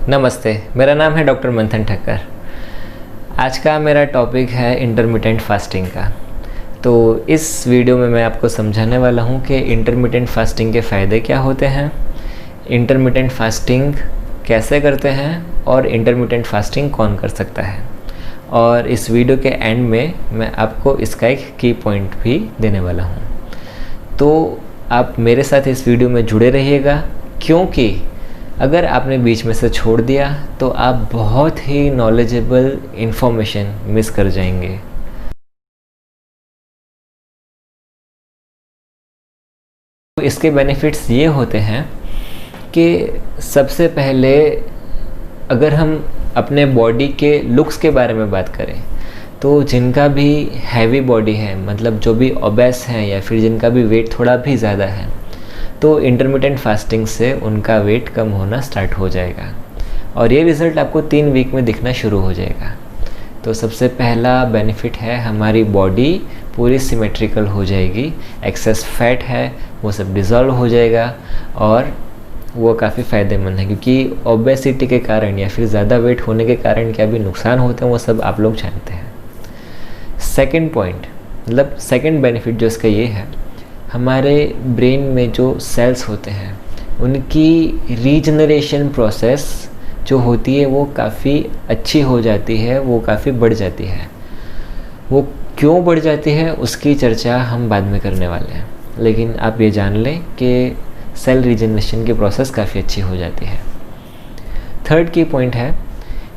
नमस्ते, मेरा नाम है डॉक्टर मंथन ठक्कर। आज का मेरा टॉपिक है इंटरमिटेंट फास्टिंग का। तो इस वीडियो में मैं आपको समझाने वाला हूँ कि इंटरमिटेंट फास्टिंग के फ़ायदे क्या होते हैं, इंटरमिटेंट फास्टिंग कैसे करते हैं और इंटरमिटेंट फास्टिंग कौन कर सकता है। और इस वीडियो के एंड में मैं आपको इसका एक की पॉइंट भी देने वाला हूँ। तो आप मेरे साथ इस वीडियो में जुड़े रहिएगा, क्योंकि अगर आपने बीच में से छोड़ दिया तो आप बहुत ही नॉलेजेबल इन्फॉर्मेशन मिस कर जाएंगे। तो इसके बेनिफिट्स ये होते हैं कि सबसे पहले अगर हम अपने बॉडी के लुक्स के बारे में बात करें तो जिनका भी हैवी बॉडी है, मतलब जो भी ओबेस हैं या फिर जिनका भी वेट थोड़ा भी ज़्यादा है, तो इंटरमिटेंट फास्टिंग से उनका वेट कम होना स्टार्ट हो जाएगा और ये रिज़ल्ट आपको 3 वीक में दिखना शुरू हो जाएगा। तो सबसे पहला बेनिफिट है हमारी बॉडी पूरी सिमेट्रिकल हो जाएगी, एक्सेस फैट है वो सब डिज़ोल्व हो जाएगा और वो काफ़ी फ़ायदेमंद है, क्योंकि ओबेसिटी के कारण या फिर ज़्यादा वेट होने के कारण क्या भी नुकसान होते हैं वो सब आप लोग जानते हैं। सेकेंड पॉइंट, मतलब सेकेंड बेनिफिट जो इसका ये है, हमारे ब्रेन में जो सेल्स होते हैं उनकी रीजनरेशन प्रोसेस जो होती है वो काफ़ी अच्छी हो जाती है, वो काफ़ी बढ़ जाती है। वो क्यों बढ़ जाती है उसकी चर्चा हम बाद में करने वाले हैं, लेकिन आप ये जान लें कि सेल रीजनरेशन की प्रोसेस काफ़ी अच्छी हो जाती है। थर्ड की पॉइंट है,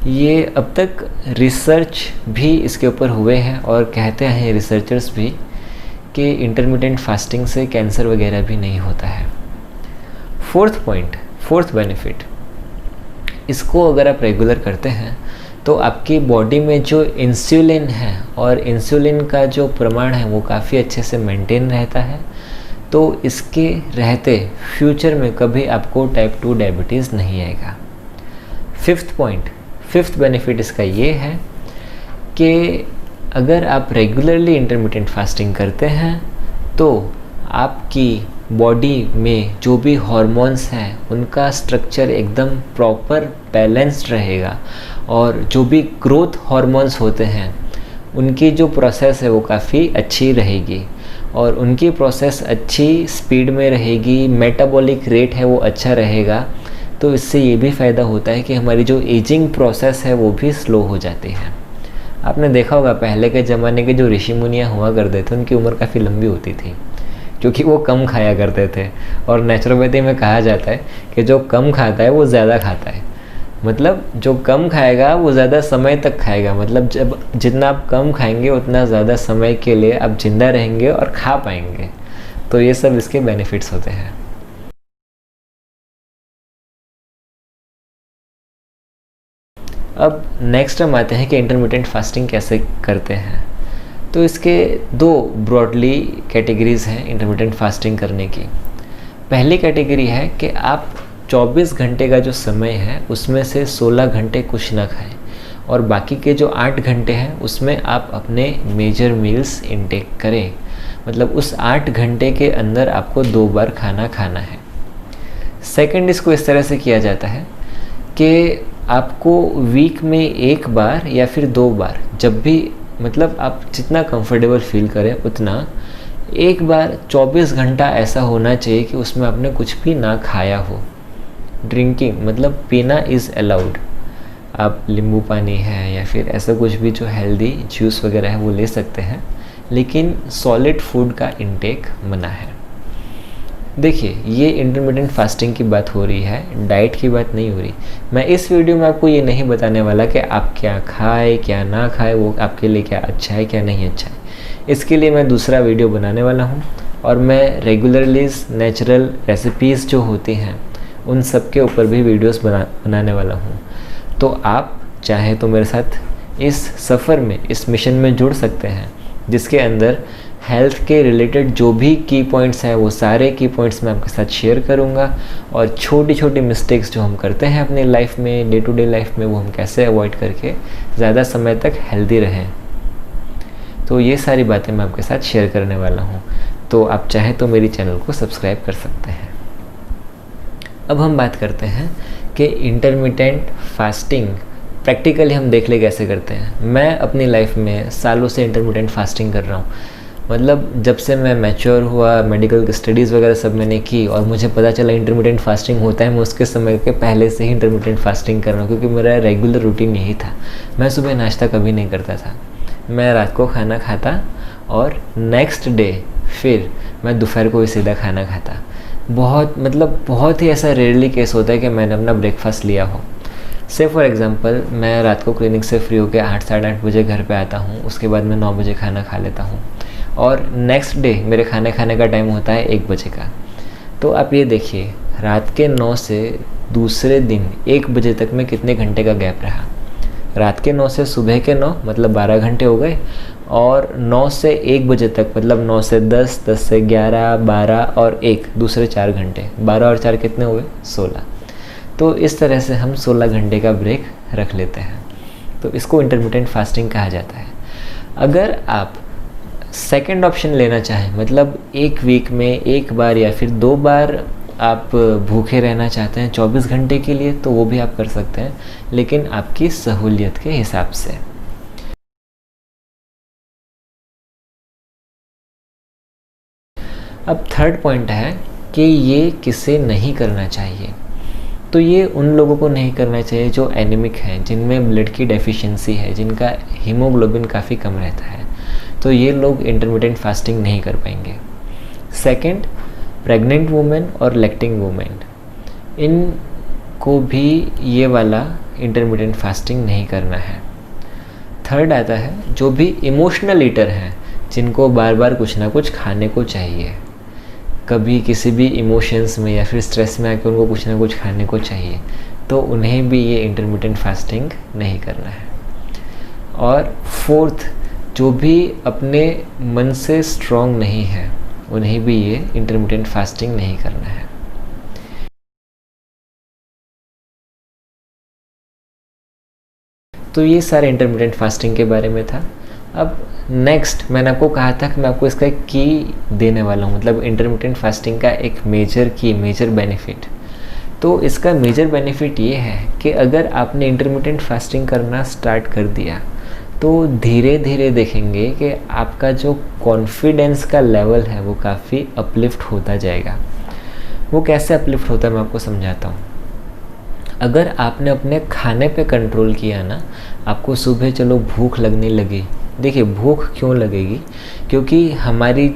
ये अब तक रिसर्च भी इसके ऊपर हुए हैं और कहते हैं रिसर्चर्स भी कि इंटरमिटेंट फास्टिंग से कैंसर वगैरह भी नहीं होता है। फोर्थ बेनिफिट, इसको अगर आप रेगुलर करते हैं तो आपकी बॉडी में जो इंसुलिन है और इंसुलिन का जो प्रमाण है वो काफ़ी अच्छे से मेंटेन रहता है। तो इसके रहते फ्यूचर में कभी आपको टाइप 2 डायबिटीज़ नहीं आएगा। फिफ्थ बेनिफिट इसका ये है कि अगर आप रेगुलरली इंटरमिटेंट फास्टिंग करते हैं तो आपकी बॉडी में जो भी हार्मोन्स हैं उनका स्ट्रक्चर एकदम प्रॉपर बैलेंस्ड रहेगा और जो भी ग्रोथ हार्मोन्स होते हैं उनकी जो प्रोसेस है वो काफ़ी अच्छी रहेगी और उनकी प्रोसेस अच्छी स्पीड में रहेगी, मेटाबॉलिक रेट है वो अच्छा रहेगा। तो इससे ये भी फ़ायदा होता है कि हमारी जो एजिंग प्रोसेस है वो भी स्लो हो जाती है। आपने देखा होगा पहले के ज़माने के जो ऋषि मुनियाँ हुआ करते थे उनकी उम्र काफ़ी लंबी होती थी, क्योंकि वो कम खाया करते थे। और नेचुरोपैथी में कहा जाता है कि जो कम खाता है वो ज़्यादा खाता है, मतलब जो कम खाएगा वो ज़्यादा समय तक खाएगा। मतलब जब जितना आप कम खाएंगे उतना ज़्यादा समय के लिए आप जिंदा रहेंगे और खा पाएंगे। तो ये सब इसके बेनिफिट्स होते हैं। अब नेक्स्ट हम आते हैं कि इंटरमिटेंट फास्टिंग कैसे करते हैं। तो इसके 2 ब्रॉडली कैटेगरीज़ हैं इंटरमिटेंट फास्टिंग करने की। पहली कैटेगरी है कि आप 24 घंटे का जो समय है उसमें से 16 घंटे कुछ ना खाएं और बाकी के जो 8 घंटे हैं उसमें आप अपने मेजर मील्स इनटेक करें। मतलब उस 8 घंटे के अंदर आपको 2 बार खाना खाना है। सेकंड, इसको इस तरह से किया जाता है कि आपको वीक में 1 बार या फिर 2 बार, जब भी मतलब आप जितना कंफर्टेबल फील करें उतना, 1 बार 24 घंटा ऐसा होना चाहिए कि उसमें आपने कुछ भी ना खाया हो। ड्रिंकिंग मतलब पीना इज़ अलाउड, आप नींबू पानी है या फिर ऐसा कुछ भी जो हेल्दी जूस वगैरह है वो ले सकते हैं, लेकिन सॉलिड फूड का इंटेक मना है। देखिए, ये इंटरमिटेंट फास्टिंग की बात हो रही है, डाइट की बात नहीं हो रही। मैं इस वीडियो में आपको ये नहीं बताने वाला कि आप क्या खाए क्या ना खाए, वो आपके लिए क्या अच्छा है क्या नहीं अच्छा है। इसके लिए मैं दूसरा वीडियो बनाने वाला हूँ और मैं रेगुलरली नेचुरल रेसिपीज़ जो होती हैं उन सब के ऊपर भी वीडियोस बनाने वाला हूँ। तो आप चाहे तो मेरे साथ इस सफ़र में, इस मिशन में जुड़ सकते हैं, जिसके अंदर हेल्थ के रिलेटेड जो भी की पॉइंट्स हैं वो सारे की पॉइंट्स मैं आपके साथ शेयर करूंगा और छोटी छोटी मिस्टेक्स जो हम करते हैं अपनी लाइफ में, डे टू डे लाइफ में, वो हम कैसे अवॉइड करके ज़्यादा समय तक हेल्दी रहें। तो ये सारी बातें मैं आपके साथ शेयर करने वाला हूँ। तो आप चाहें तो मेरी चैनल को सब्सक्राइब कर सकते हैं। अब हम बात करते हैं कि इंटरमिटेंट फास्टिंग प्रैक्टिकली हम देख ले कैसे करते हैं। मैं अपनी लाइफ में सालों से इंटरमिटेंट फास्टिंग कर रहा हूँ। मतलब जब से मैं मैच्योर हुआ, मेडिकल स्टडीज़ वगैरह सब मैंने की और मुझे पता चला इंटरमिटेंट फास्टिंग होता है, मैं उसके समय के पहले से ही इंटरमिटेंट फास्टिंग कर रहा हूँ, क्योंकि मेरा रेगुलर रूटीन यही था। मैं सुबह नाश्ता कभी नहीं करता था, मैं रात को खाना खाता और नेक्स्ट डे फिर मैं दोपहर को ही सीधा खाना खाता। बहुत ही ऐसा रेयरली केस होता है कि मैंने अपना ब्रेकफास्ट लिया हो। से फॉर एग्ज़ाम्पल मैं रात को क्लिनिक से फ्री होकर 8 साढ़े 8 बजे घर पे आता हूँ, उसके बाद मैं 9 बजे खाना खा लेता हूँ और नेक्स्ट डे मेरे खाने का टाइम होता है 1 बजे का। तो आप ये देखिए, रात के 9 से दूसरे दिन 1 बजे तक में कितने घंटे का गैप रहा। रात के 9 से सुबह के 9 मतलब 12 घंटे हो गए, और 9 से 1 बजे तक मतलब 9 से 10, 10 से 11, 12 और 1 दूसरे 4 घंटे, 12 और 4 कितने हुए 16। तो इस तरह से हम 16 घंटे का ब्रेक रख लेते हैं। तो इसको इंटरमिटेंट फास्टिंग कहा जाता है। अगर आप सेकंड ऑप्शन लेना चाहें, मतलब एक वीक में 1 बार या फिर 2 बार आप भूखे रहना चाहते हैं 24 घंटे के लिए, तो वो भी आप कर सकते हैं, लेकिन आपकी सहूलियत के हिसाब से। अब थर्ड पॉइंट है कि ये किसे नहीं करना चाहिए। तो ये उन लोगों को नहीं करना चाहिए जो एनीमिक हैं, जिनमें ब्लड की डेफिशिएंसी है, जिनका हीमोग्लोबिन काफ़ी कम रहता है, तो ये लोग इंटरमिटेंट फास्टिंग नहीं कर पाएंगे। सेकंड, प्रेग्नेंट वुमेन और लैक्टिंग वुमेन, इनको भी ये वाला इंटरमिटेंट फास्टिंग नहीं करना है। थर्ड आता है जो भी इमोशनल ईटर हैं, जिनको बार बार कुछ ना कुछ खाने को चाहिए, कभी किसी भी इमोशंस में या फिर स्ट्रेस में आके उनको कुछ ना कुछ खाने को चाहिए, तो उन्हें भी ये इंटरमिटेंट फास्टिंग नहीं करना है। और फोर्थ, जो भी अपने मन से स्ट्रॉन्ग नहीं है, उन्हें भी ये इंटरमिटेंट फास्टिंग नहीं करना है। तो ये सारे इंटरमिटेंट फास्टिंग के बारे में था। अब नेक्स्ट, मैंने आपको कहा था कि मैं आपको इसका एक की देने वाला हूँ, मतलब इंटरमिटेंट फास्टिंग का एक मेजर बेनिफिट। तो इसका मेजर बेनिफिट ये है कि अगर आपने इंटरमिटेंट फास्टिंग करना स्टार्ट कर दिया, तो धीरे धीरे देखेंगे कि आपका जो कॉन्फिडेंस का लेवल है वो काफ़ी अपलिफ्ट होता जाएगा। वो कैसे अपलिफ्ट होता है मैं आपको समझाता हूँ। अगर आपने अपने खाने पे कंट्रोल किया ना, आपको सुबह चलो भूख लगने लगी। देखिए भूख क्यों लगेगी, क्योंकि हमारे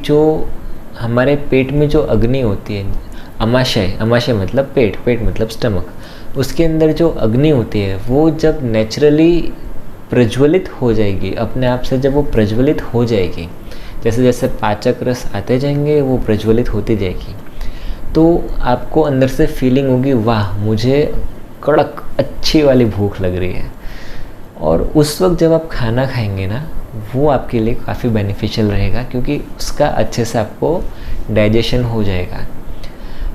पेट में जो अग्नि होती है, अमाशय मतलब पेट मतलब स्टमक, उसके अंदर जो अग्नि होती है वो जब नेचुरली प्रज्वलित हो जाएगी, अपने आप से जब वो प्रज्वलित हो जाएगी, जैसे जैसे पाचक रस आते जाएंगे वो प्रज्वलित होती जाएगी, तो आपको अंदर से फीलिंग होगी, वाह मुझे कड़क अच्छी वाली भूख लग रही है। और उस वक्त जब आप खाना खाएंगे ना, वो आपके लिए काफ़ी बेनिफिशियल रहेगा, क्योंकि उसका अच्छे से आपको डाइजेशन हो जाएगा।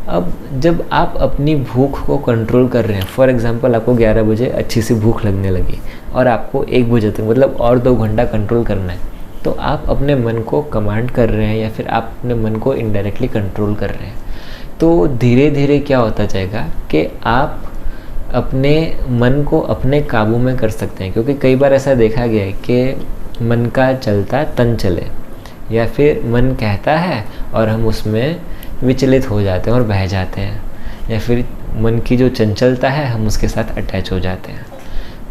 अब जब आप अपनी भूख को कंट्रोल कर रहे हैं, फॉर एग्जांपल आपको 11 बजे अच्छी सी भूख लगने लगी और आपको 1 बजे तक मतलब और 2 घंटा कंट्रोल करना है, तो आप अपने मन को कमांड कर रहे हैं या फिर आप अपने मन को इनडायरेक्टली कंट्रोल कर रहे हैं। तो धीरे धीरे क्या होता जाएगा कि आप अपने मन को अपने काबू में कर सकते हैं, क्योंकि कई बार ऐसा देखा गया है कि मन का चलता तन चले, या फिर मन कहता है और हम उसमें विचलित हो जाते हैं और बह जाते हैं, या फिर मन की जो चंचलता है हम उसके साथ अटैच हो जाते हैं।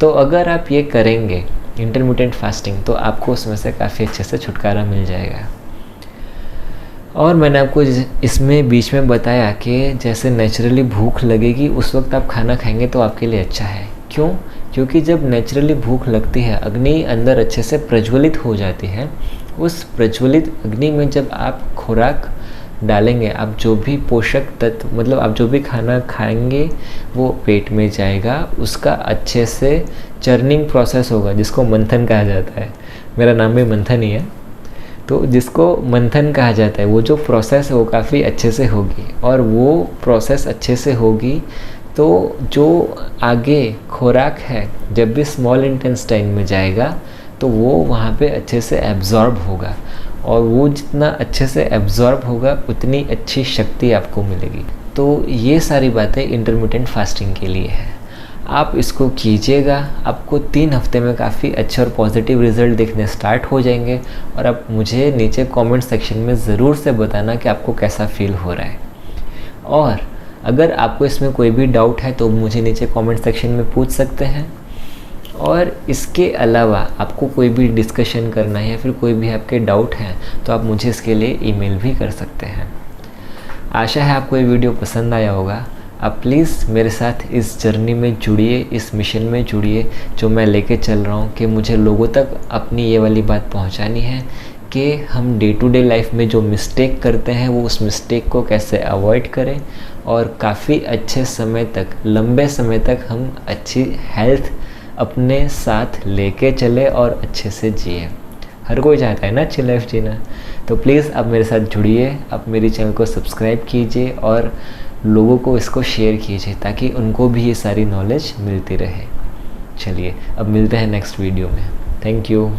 तो अगर आप ये करेंगे इंटरमिटेंट फास्टिंग, तो आपको उसमें से काफ़ी अच्छे से छुटकारा मिल जाएगा। और मैंने आपको इसमें बीच में बताया कि जैसे नेचुरली भूख लगेगी उस वक्त आप खाना खाएंगे तो आपके लिए अच्छा है। क्यों? क्योंकि जब नेचुरली भूख लगती है, अग्नि अंदर अच्छे से प्रज्वलित हो जाती है, उस प्रज्वलित अग्नि में जब आप खुराक डालेंगे, आप जो भी पोषक तत्व मतलब आप जो भी खाना खाएंगे वो पेट में जाएगा, उसका अच्छे से चर्निंग प्रोसेस होगा, जिसको मंथन कहा जाता है। मेरा नाम भी मंथन ही है, तो जिसको मंथन कहा जाता है, वो जो प्रोसेस है वो काफ़ी अच्छे से होगी, और वो प्रोसेस अच्छे से होगी तो जो आगे खुराक है जब भी स्मॉल इंटेस्टाइन में जाएगा तो वो वहाँ पे अच्छे से एब्जॉर्ब होगा, और वो जितना अच्छे से एब्जॉर्ब होगा उतनी अच्छी शक्ति आपको मिलेगी। तो ये सारी बातें इंटरमिटेंट फास्टिंग के लिए है। आप इसको कीजिएगा, आपको 3 हफ्ते में काफ़ी अच्छे और पॉजिटिव रिज़ल्ट दिखने स्टार्ट हो जाएंगे। और आप मुझे नीचे कमेंट सेक्शन में ज़रूर से बताना कि आपको कैसा फील हो रहा है। और अगर आपको इसमें कोई भी डाउट है तो मुझे नीचे कमेंट सेक्शन में पूछ सकते हैं। और इसके अलावा आपको कोई भी डिस्कशन करना है या फिर कोई भी आपके डाउट हैं तो आप मुझे इसके लिए ईमेल भी कर सकते हैं। आशा है आपको ये वीडियो पसंद आया होगा। आप प्लीज़ मेरे साथ इस जर्नी में जुड़िए, इस मिशन में जुड़िए जो मैं लेके चल रहा हूँ कि मुझे लोगों तक अपनी ये वाली बात पहुँचानी है कि हम डे टू डे लाइफ में जो मिस्टेक करते हैं वो उस मिस्टेक को कैसे अवॉइड करें और काफ़ी अच्छे समय तक, लंबे समय तक हम अच्छी हेल्थ अपने साथ लेके चले और अच्छे से जिए। हर कोई चाहता है ना अच्छी लाइफ जीना। तो प्लीज़ आप मेरे साथ जुड़िए, आप मेरी चैनल को सब्सक्राइब कीजिए और लोगों को इसको शेयर कीजिए ताकि उनको भी ये सारी नॉलेज मिलती रहे। चलिए अब मिलते हैं नेक्स्ट वीडियो में। Thank you.